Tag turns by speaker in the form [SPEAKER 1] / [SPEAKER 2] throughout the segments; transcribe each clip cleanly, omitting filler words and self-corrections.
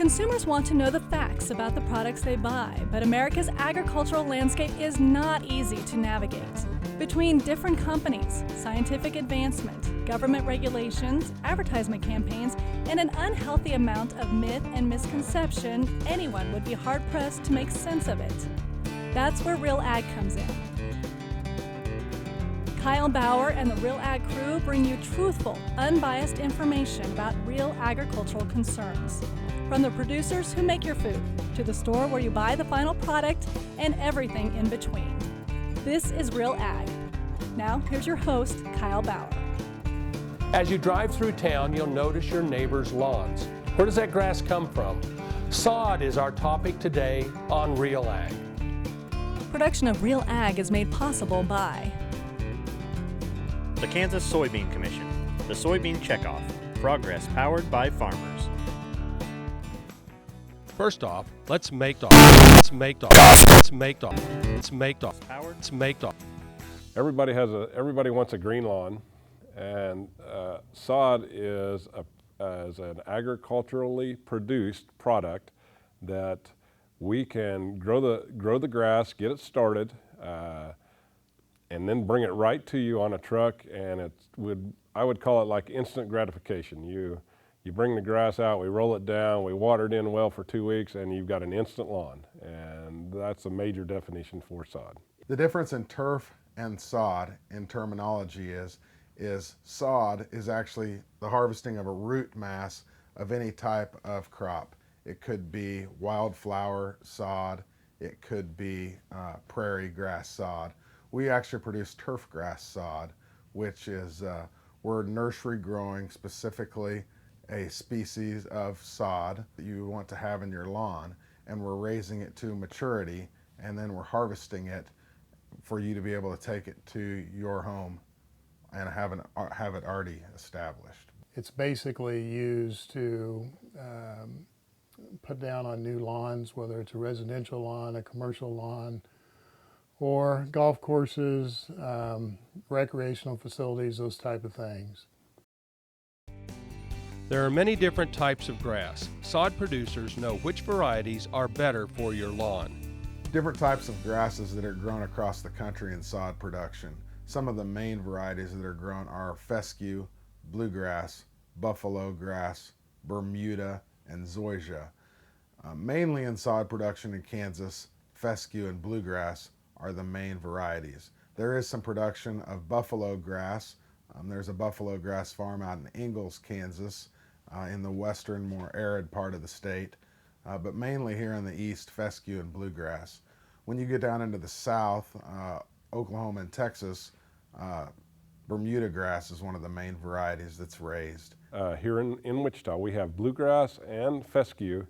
[SPEAKER 1] Consumers want to know the facts about the products they buy, but America's agricultural landscape is not easy to navigate. Between different companies, scientific advancement, government regulations, advertisement campaigns, and an unhealthy amount of myth and misconception, anyone would be hard-pressed to make sense of it. That's where Real Ag comes in. Kyle Bauer and the Real Ag crew bring you truthful, unbiased information about real agricultural concerns. From the producers who make your food, to the store where you buy the final product, and everything in between. This is Real Ag. Now, here's your host, Kyle Bauer.
[SPEAKER 2] As you drive through town, you'll notice your neighbor's lawns. Where does that grass come from? Sod is our topic today on Real Ag.
[SPEAKER 1] Production of Real Ag is made possible by
[SPEAKER 3] the Kansas Soybean Commission, the Soybean Checkoff, progress powered by farmers.
[SPEAKER 2] First off, let's make off. Let's make off. Let's make off. Let's make off. Let's make off.
[SPEAKER 4] Everybody wants a green lawn, and sod is an agriculturally produced product that we can grow the grass, get it started, and then bring it right to you on a truck, and I would call it like instant gratification. You bring the grass out, we roll it down, we water it in well for 2 weeks, and you've got an instant lawn. And that's a major definition for sod.
[SPEAKER 5] The difference in turf and sod in terminology is sod is actually the harvesting of a root mass of any type of crop. It could be wildflower sod, it could be prairie grass sod. We actually produce turf grass sod, which is we're nursery growing specifically a species of sod that you want to have in your lawn, and we're raising it to maturity, and then we're harvesting it for you to be able to take it to your home and have it already established.
[SPEAKER 6] It's basically used to put down on new lawns, whether it's a residential lawn, a commercial lawn, or golf courses, recreational facilities, those type of things.
[SPEAKER 2] There are many different types of grass. Sod producers know which varieties are better for your lawn.
[SPEAKER 5] Different types of grasses that are grown across the country in sod production. Some of the main varieties that are grown are fescue, bluegrass, buffalo grass, Bermuda, and zoysia. Mainly in sod production in Kansas, fescue and bluegrass are the main varieties. There is some production of buffalo grass. There's a buffalo grass farm out in Ingalls, Kansas, in the western, more arid part of the state, but mainly here in the east, fescue and bluegrass. When you get down into the south, Oklahoma and Texas, Bermuda grass is one of the main varieties that's raised.
[SPEAKER 4] Here in Wichita, we have bluegrass and fescue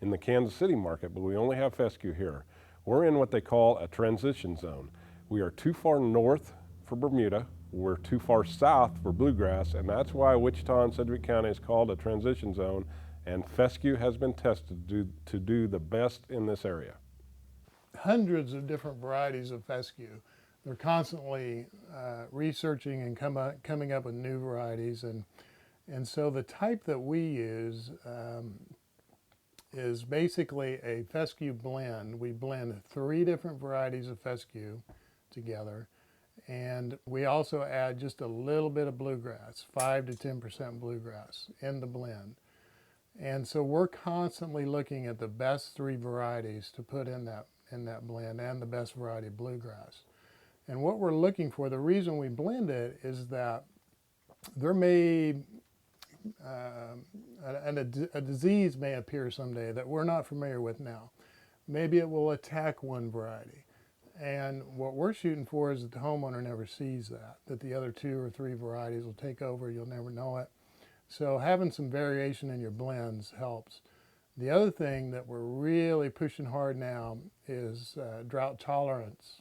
[SPEAKER 4] in the Kansas City market, but we only have fescue here. We're in what they call a transition zone. We are too far north for Bermuda, we're too far south for bluegrass, and that's why Wichita and Sedgwick County is called a transition zone, and fescue has been tested to do the best in this area.
[SPEAKER 6] Hundreds of different varieties of fescue. They're constantly researching and coming up with new varieties, and so the type that we use is basically a fescue blend. We blend 3 different varieties of fescue together, and we also add just a little bit of bluegrass, 5 to 10% bluegrass in the blend. And so we're constantly looking at the best 3 varieties to put in that blend, and the best variety of bluegrass. And what we're looking for, the reason we blend it, is that there may a disease may appear someday that we're not familiar with now. Maybe it will attack one variety. And what we're shooting for is that the homeowner never sees that the other 2 or 3 varieties will take over, you'll never know it. So having some variation in your blends helps. The other thing that we're really pushing hard now is drought tolerance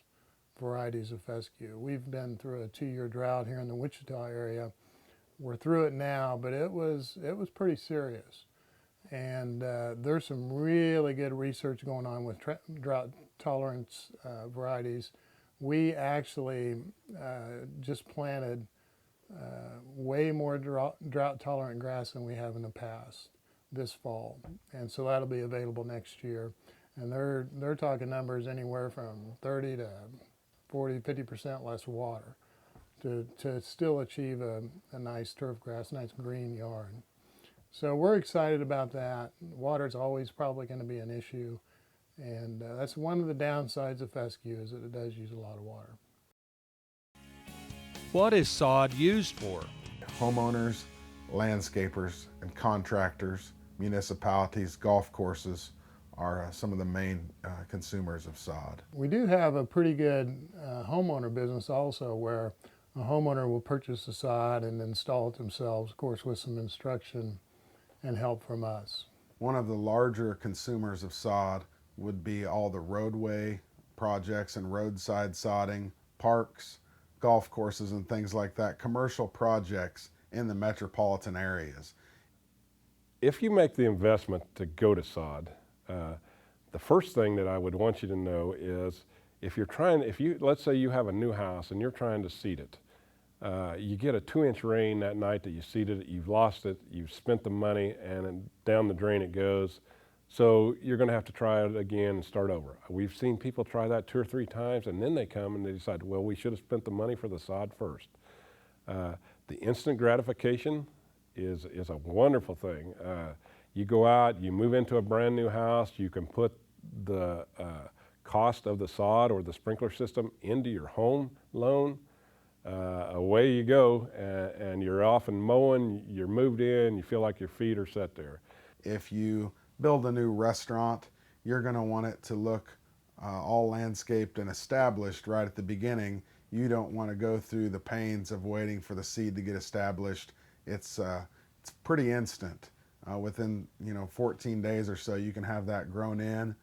[SPEAKER 6] varieties of fescue. We've been through a 2-year drought here in the Wichita area. We're through it now, but it was pretty serious. And there's some really good research going on with drought tolerance varieties. We actually just planted way more drought tolerant grass than we have in the past. this fall, and so that'll be available next year. And they're talking numbers anywhere from 30 to 40, 50% less water to still achieve a nice turf grass, nice green yard. So we're excited about that. Water's always probably going to be an issue, and that's one of the downsides of fescue, is that it does use a lot of water.
[SPEAKER 2] What is sod used for?
[SPEAKER 5] Homeowners, landscapers, and contractors, municipalities, golf courses are some of the main consumers of sod.
[SPEAKER 6] We do have a pretty good homeowner business also, where a homeowner will purchase the sod and install it themselves, of course with some instruction and help from us.
[SPEAKER 5] One of the larger consumers of sod would be all the roadway projects and roadside sodding, parks, golf courses and things like that, commercial projects in the metropolitan areas.
[SPEAKER 4] If you make the investment to go to sod, the first thing that I would want you to know is let's say you have a new house and you're trying to seed it. You get a 2-inch rain that night that you seeded it, you've lost it, you've spent the money, and then down the drain it goes. So you're going to have to try it again and start over. We've seen people try that 2 or 3 times, and then they come and they decide, well, we should have spent the money for the sod first. The instant gratification is a wonderful thing. You go out, you move into a brand new house, you can put the cost of the sod or the sprinkler system into your home loan. Away you go, and you're off and mowing, you're moved in, you feel like your feet are set there.
[SPEAKER 5] If you build a new restaurant, you're going to want it to look all landscaped and established right at the beginning. You don't want to go through the pains of waiting for the seed to get established. It's pretty instant. Within 14 days or so, you can have that grown in,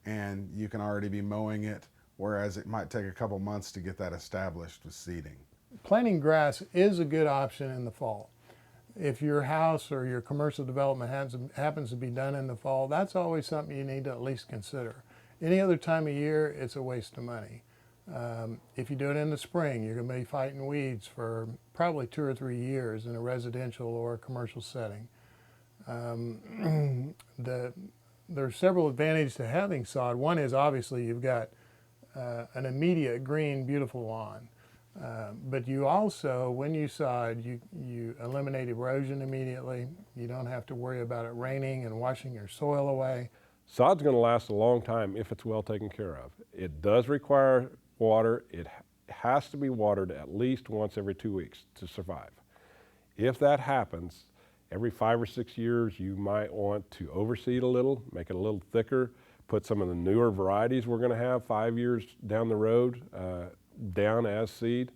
[SPEAKER 5] and you can already be mowing it, whereas it might take a couple months to get that established with seeding.
[SPEAKER 6] Planting grass is a good option in the fall. If your house or your commercial development happens to be done in the fall, that's always something you need to at least consider. Any other time of year, it's a waste of money. If you do it in the spring, you're going to be fighting weeds for probably 2 or 3 years in a residential or a commercial setting. There's several advantages to having sod. One is obviously you've got an immediate green, beautiful lawn. But you also, when you sod, you eliminate erosion immediately. You don't have to worry about it raining and washing your soil away.
[SPEAKER 4] Sod's going to last a long time if it's well taken care of. It does require water. It has to be watered at least once every 2 weeks to survive. If that happens, every 5 or 6 years you might want to overseed a little, make it a little thicker, put some of the newer varieties we're going to have 5 years down the road down as seed.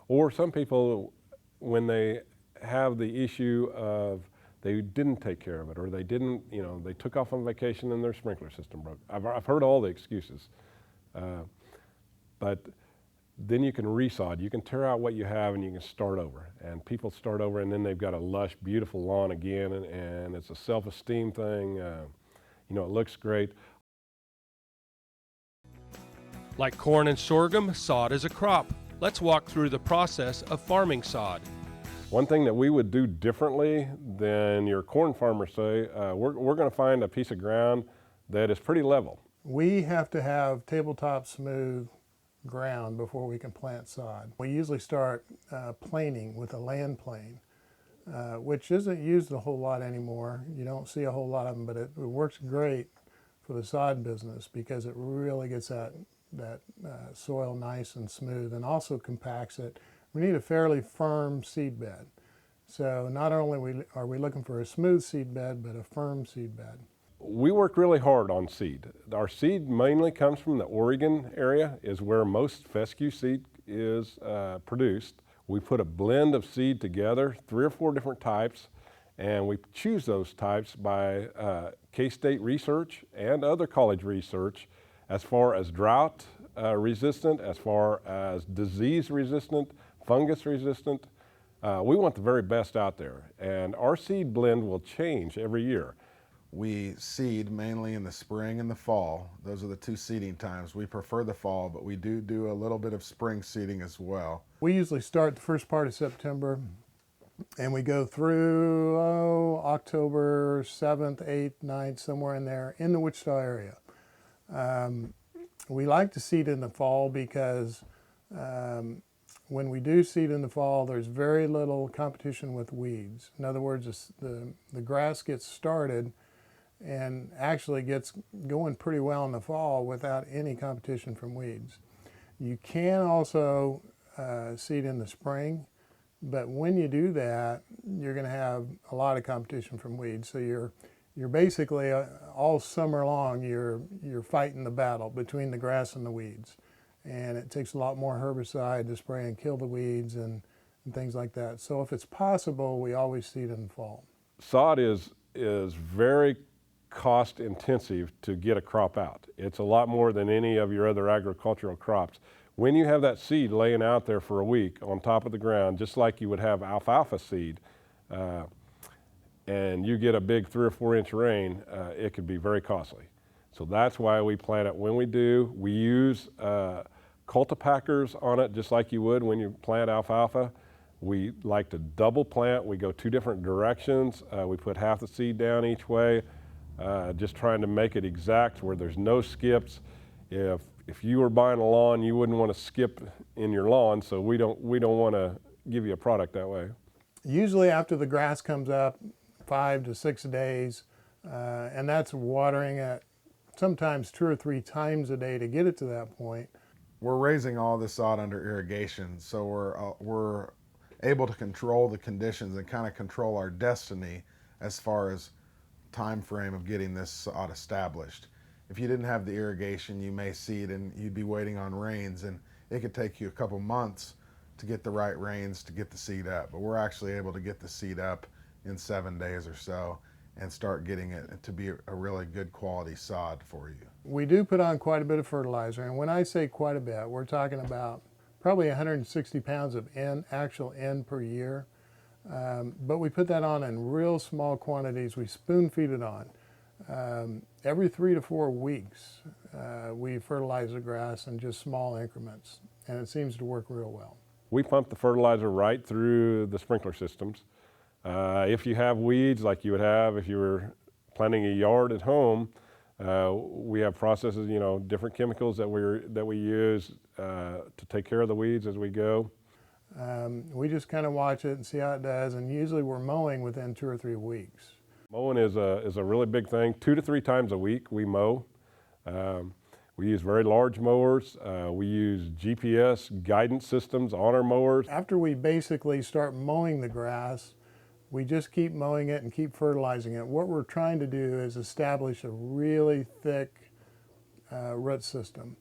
[SPEAKER 4] Or some people, when they have the issue of they didn't take care of it, or they didn't, they took off on vacation and their sprinkler system broke. I've heard all the excuses. But then you can resod. You can tear out what you have and you can start over. And people start over, and then they've got a lush, beautiful lawn again, and it's a self-esteem thing. It looks great.
[SPEAKER 2] Like corn and sorghum, sod is a crop. Let's walk through the process of farming sod.
[SPEAKER 4] One thing that we would do differently than your corn farmers say, we're going to find a piece of ground that is pretty level.
[SPEAKER 6] We have to have tabletop smooth ground before we can plant sod. We usually start planing with a land plane, which isn't used a whole lot anymore. You don't see a whole lot of them, but it works great for the sod business because it really gets that soil nice and smooth, and also compacts it. We need a fairly firm seed bed. So not only are we looking for a smooth seed bed, but a firm seed bed.
[SPEAKER 4] We work really hard on seed. Our seed mainly comes from the Oregon area, is where most fescue seed is produced. We put a blend of seed together, 3 or 4 different types, and we choose those types by K-State research and other college research as far as drought resistant, as far as disease resistant, fungus resistant. We want the very best out there, and our seed blend will change every year.
[SPEAKER 5] We seed mainly in the spring and the fall. Those are the 2 seeding times. We prefer the fall, but we do a little bit of spring seeding as well.
[SPEAKER 6] We usually start the first part of September And we go through October 7th, 8th, 9th, somewhere in there in the Wichita area. We like to seed in the fall because when we do seed in the fall, there's very little competition with weeds. In other words, the grass gets started and actually gets going pretty well in the fall without any competition from weeds. You can also seed in the spring, but when you do that, you're going to have a lot of competition from weeds. So you're basically all summer long you're fighting the battle between the grass and the weeds, and it takes a lot more herbicide to spray and kill the weeds and things like that. So if it's possible, we always seed in the fall.
[SPEAKER 4] Sod is very cost intensive to get a crop out. It's a lot more than any of your other agricultural crops. When you have that seed laying out there for a week on top of the ground, just like you would have alfalfa seed, and you get a big 3 or 4 inch rain, it could be very costly. So that's why we plant it when we do. We use cultipackers on it just like you would when you plant alfalfa. We like to double plant. We go 2 different directions. We put half the seed down each way, just trying to make it exact where there's no skips. If you were buying a lawn, you wouldn't want to skip in your lawn, so we don't want to give you a product that way.
[SPEAKER 6] Usually after the grass comes up, 5 to 6 days, and that's watering it sometimes 2 or 3 times a day to get it to that point.
[SPEAKER 5] We're raising all this sod under irrigation, so we're able to control the conditions and kind of control our destiny as far as time frame of getting this sod established. If you didn't have the irrigation, you may seed and you'd be waiting on rains, and it could take you a couple months to get the right rains to get the seed up. But we're actually able to get the seed up in 7 days or so and start getting it to be a really good quality sod for you.
[SPEAKER 6] We do put on quite a bit of fertilizer, and when I say quite a bit, we're talking about probably 160 pounds of actual N per year. But we put that on in real small quantities. We spoon feed it on. Every 3 to 4 weeks, we fertilize the grass in just small increments, and it seems to work real well.
[SPEAKER 4] We pump the fertilizer right through the sprinkler systems. If you have weeds like you would have if you were planting a yard at home, we have processes, different chemicals that we use to take care of the weeds as we go.
[SPEAKER 6] We just kind of watch it and see how it does, and usually we're mowing within 2 or 3 weeks.
[SPEAKER 4] Mowing is a really big thing. 2 to 3 times a week we mow. We use very large mowers. We use GPS guidance systems on our mowers.
[SPEAKER 6] After we basically start mowing the grass, we just keep mowing it and keep fertilizing it. What we're trying to do is establish a really thick root system.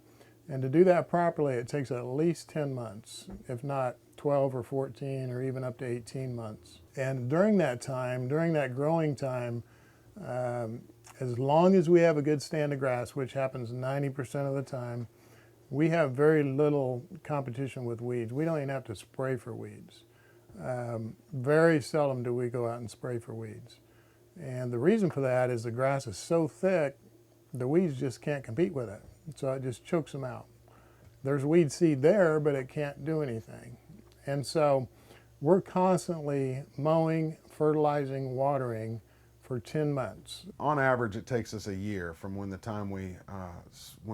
[SPEAKER 6] And to do that properly, it takes at least 10 months, if not 12 or 14 or even up to 18 months. And during that time, during that growing time, as long as we have a good stand of grass, which happens 90% of the time, we have very little competition with weeds. We don't even have to spray for weeds. Very seldom do we go out and spray for weeds. And the reason for that is the grass is so thick, the weeds just can't compete with it. So it just chokes them out. There's weed seed there, but it can't do anything. And so we're constantly mowing, fertilizing, watering for 10 months.
[SPEAKER 5] On average, it takes us a year from when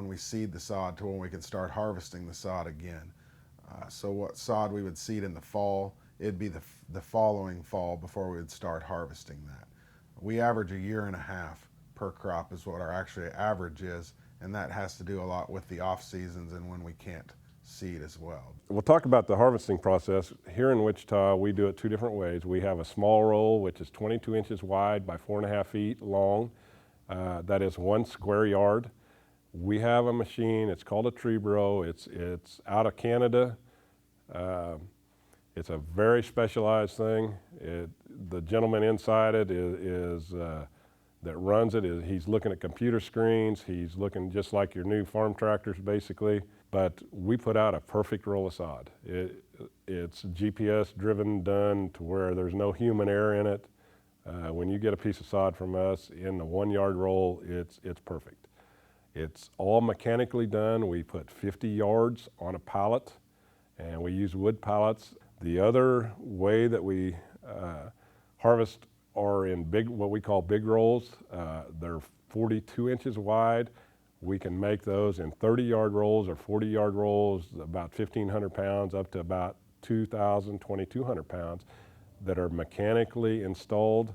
[SPEAKER 5] we seed the sod to when we can start harvesting the sod again. So what sod we would seed in the fall, it'd be the following fall before we would start harvesting that. We average a 1.5 years per crop is what our actual average is, and that has to do a lot with the off seasons and when we can't seed as well.
[SPEAKER 4] We'll talk about the harvesting process. Here in Wichita, we do it 2 different ways. We have a small roll, which is 22 inches wide by 4.5 feet long. That is 1 square yard. We have a machine, it's called a tree burrow. It's out of Canada. It's a very specialized thing. The gentleman inside it that runs it, he's looking at computer screens. He's looking just like your new farm tractors, basically. But we put out a perfect roll of sod. It's GPS driven, done to where there's no human error in it. When you get a piece of sod from us in the 1 yard roll, it's perfect. It's all mechanically done. We put 50 yards on a pallet, and we use wood pallets. The other way that we harvest are in what we call big rolls. They're 42 inches wide. We can make those in 30-yard rolls or 40-yard rolls, about 1,500 pounds up to about 2,000, 2,200 pounds, that are mechanically installed.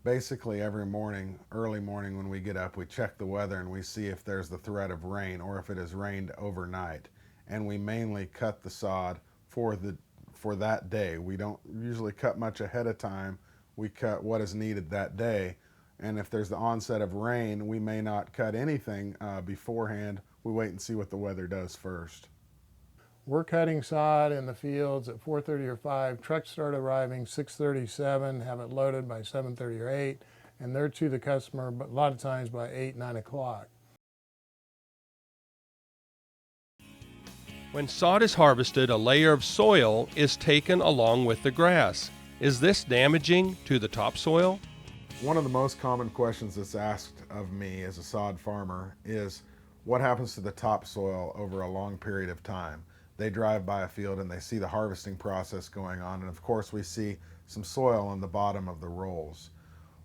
[SPEAKER 5] Basically every morning, early morning when we get up, we check the weather and we see if there's the threat of rain or if it has rained overnight. And we mainly cut the sod for that day. We don't usually cut much ahead of time. We cut what is needed that day. And if there's the onset of rain, we may not cut anything beforehand. We wait and see what the weather does first.
[SPEAKER 6] We're cutting sod in the fields at 4:30 or 5. Trucks start arriving 6:37, have it loaded by 7:30 or 8, and they're to the customer, but a lot of times by 8, 9 o'clock.
[SPEAKER 2] When sod is harvested, a layer of soil is taken along with the grass. Is this damaging to the topsoil?
[SPEAKER 5] One of the most common questions that's asked of me as a sod farmer is what happens to the topsoil over a long period of time? They drive by a field and they see the harvesting process going on, and of course we see some soil on the bottom of the rolls.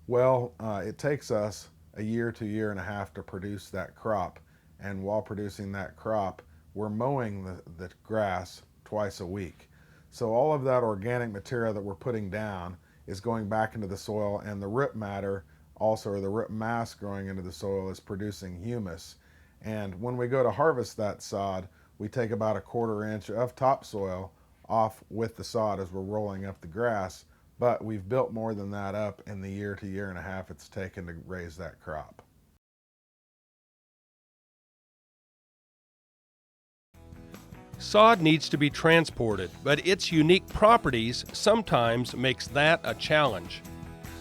[SPEAKER 5] Well, it takes us a year to year and a half to produce that crop, and while producing that crop, we're mowing the grass twice a week. So all of that organic material that we're putting down is going back into the soil, and the root matter also, or the root mass growing into the soil, is producing humus. And when we go to harvest that sod, we take about a 1/4 inch of topsoil off with the sod as we're rolling up the grass, but we've built more than that up in the year to year and a half it's taken to raise that crop.
[SPEAKER 2] Sod needs to be transported, but its unique properties sometimes makes that a challenge.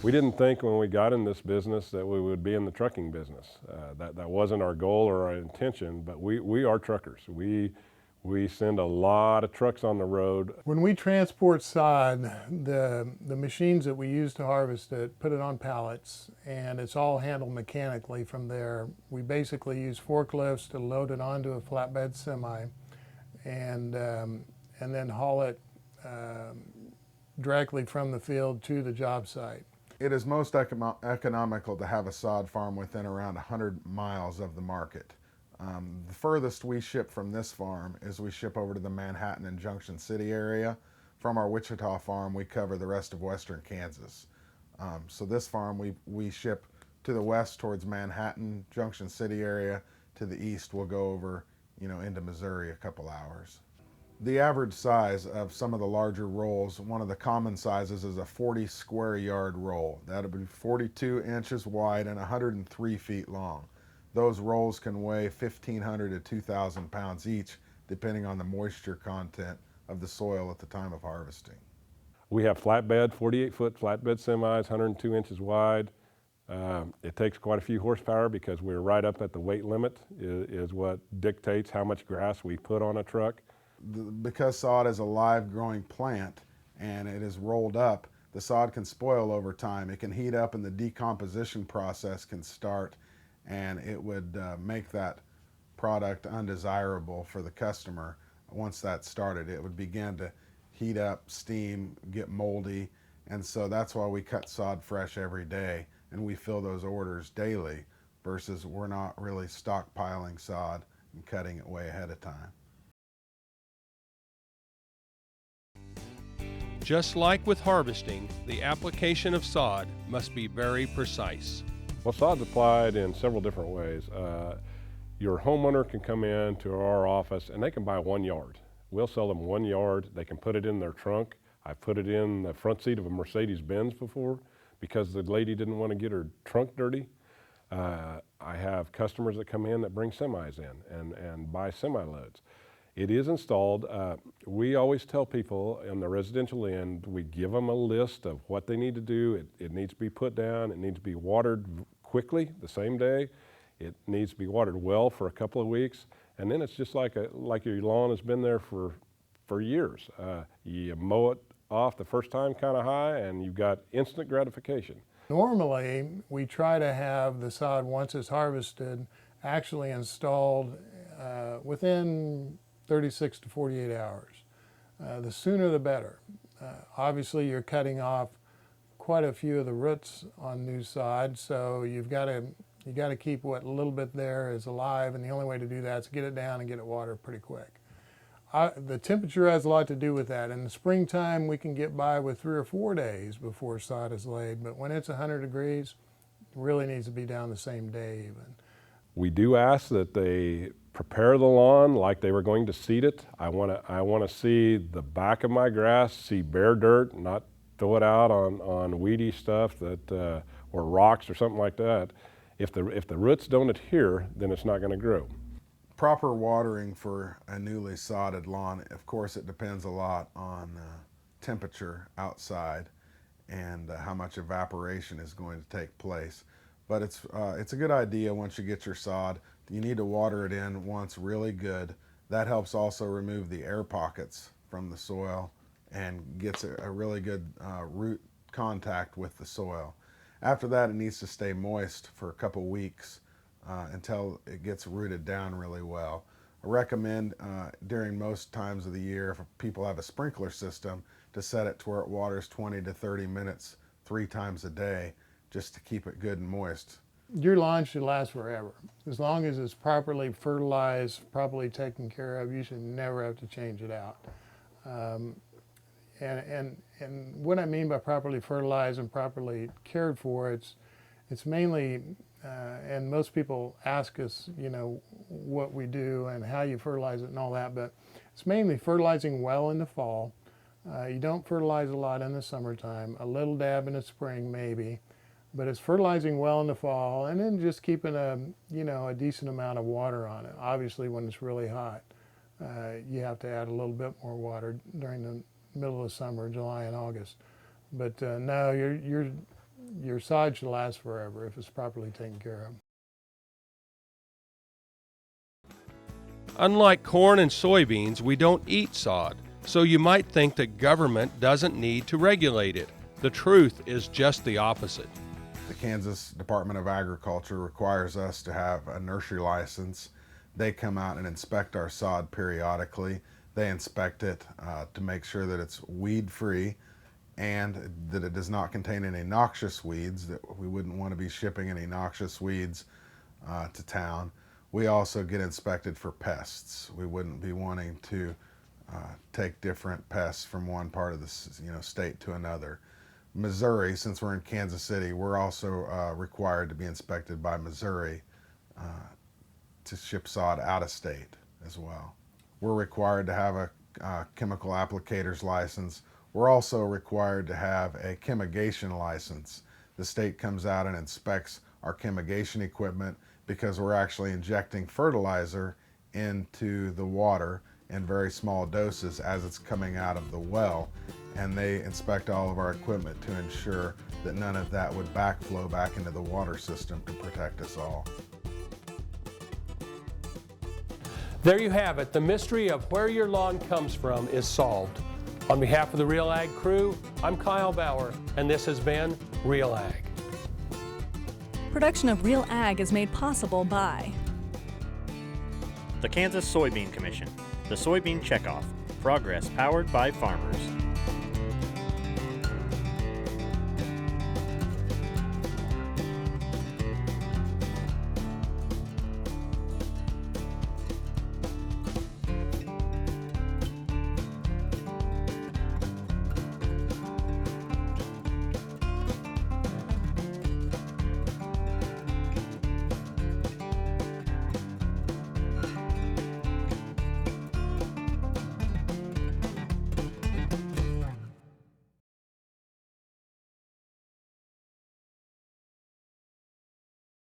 [SPEAKER 4] We didn't think when we got in this business that we would be in the trucking business. That wasn't our goal or our intention, but we are truckers. We send a lot of trucks on the road.
[SPEAKER 6] When we transport sod, the machines that we use to harvest it put it on pallets, and it's all handled mechanically from there. We basically use forklifts to load it onto a flatbed semi, and then haul it directly from the field to the job site.
[SPEAKER 5] It is most economical to have a sod farm within around 100 miles of the market. The furthest we ship from this farm is we ship over to the Manhattan and Junction City area. From our Wichita farm, we cover the rest of western Kansas. So this farm, we ship to the west towards Manhattan, Junction City area. To the east, we'll go over, into Missouri a couple hours. The average size of some of the larger rolls, one of the common sizes is a 40 square yard roll. That'll be 42 inches wide and 103 feet long. Those rolls can weigh 1,500 to 2,000 pounds each, depending on the moisture content of the soil at the time of harvesting.
[SPEAKER 4] We have flatbed, 48-foot flatbed semis, 102 inches wide. It takes quite a few horsepower because we're right up at the weight limit is what dictates how much grass we put on a truck.
[SPEAKER 5] Because sod is a live growing plant and it is rolled up, the sod can spoil over time. It can heat up and the decomposition process can start, and it would make that product undesirable for the customer. Once that started, it would begin to heat up, steam, get moldy, and so that's why we cut sod fresh every day and we fill those orders daily versus we're not really stockpiling sod and cutting it way ahead of time.
[SPEAKER 2] Just like with harvesting, the application of sod must be very precise.
[SPEAKER 4] Well, sod's applied in several different ways. Your homeowner can come in to our office and they can buy 1 yard. We'll sell them 1 yard. They can put it in their trunk. I've put it in the front seat of a Mercedes-Benz before because the lady didn't want to get her trunk dirty. I have customers that come in that bring semis in and buy semi-loads. It is installed. We always tell people on the residential end, we give them a list of what they need to do. It needs to be put down. It needs to be watered quickly the same day. It needs to be watered well for a couple of weeks. And then it's just like your lawn has been there for years. You mow it off the first time kind of high and you've got instant gratification.
[SPEAKER 6] Normally, we try to have the sod, once it's harvested, actually installed within 36 to 48 hours. The sooner the better. Obviously, you're cutting off quite a few of the roots on new sod, so you got to keep what little bit there is alive, and the only way to do that is get it down and get it watered pretty quick. The temperature has a lot to do with that. In the springtime, we can get by with 3 or 4 days before sod is laid, but when it's 100 degrees, it really needs to be down the same day even.
[SPEAKER 4] We do ask that they prepare the lawn like they were going to seed it. I want to see the back of my grass, see bare dirt, not throw it out on weedy stuff that or rocks or something like that. If the roots don't adhere, then it's not going to grow.
[SPEAKER 5] Proper watering for a newly sodded lawn, of course, it depends a lot on temperature outside and how much evaporation is going to take place. But it's a good idea once you get your sod. You need to water it in once really good. That helps also remove the air pockets from the soil and gets a really good root contact with the soil. After that, it needs to stay moist for a couple weeks until it gets rooted down really well. I recommend during most times of the year, if people have a sprinkler system, to set it to where it waters 20 to 30 minutes 3 times a day, just to keep it good and moist.
[SPEAKER 6] Your lawn should last forever. As long as it's properly fertilized, properly taken care of, you should never have to change it out. And what I mean by properly fertilized and properly cared for, it's mainly, and most people ask us, you know, what we do and how you fertilize it and all that, but it's mainly fertilizing well in the fall. You don't fertilize a lot in the summertime, a little dab in the spring maybe, but it's fertilizing well in the fall, and then just keeping a decent amount of water on it. Obviously, when it's really hot, you have to add a little bit more water during the middle of summer, July and August. But no, your sod should last forever if it's properly taken care of.
[SPEAKER 2] Unlike corn and soybeans, we don't eat sod, so you might think that government doesn't need to regulate it. The truth is just the opposite.
[SPEAKER 5] The Kansas Department of Agriculture requires us to have a nursery license. They come out and inspect our sod periodically. They inspect it to make sure that it's weed-free and that it does not contain any noxious weeds, that we wouldn't want to be shipping any noxious weeds to town. We also get inspected for pests. We wouldn't be wanting to take different pests from one part of the state to another. Missouri, since we're in Kansas City, we're also required to be inspected by Missouri to ship sod out of state as well. We're required to have a chemical applicator's license. We're also required to have a chemigation license. The state comes out and inspects our chemigation equipment because we're actually injecting fertilizer into the water in very small doses as it's coming out of the well. And they inspect all of our equipment to ensure that none of that would backflow back into the water system to protect us all.
[SPEAKER 2] There you have it. The mystery of where your lawn comes from is solved. On behalf of the Real Ag crew, I'm Kyle Bauer, and this has been Real Ag.
[SPEAKER 1] Production of Real Ag is made possible by
[SPEAKER 3] The Kansas Soybean Commission, the Soybean Checkoff, progress powered by farmers.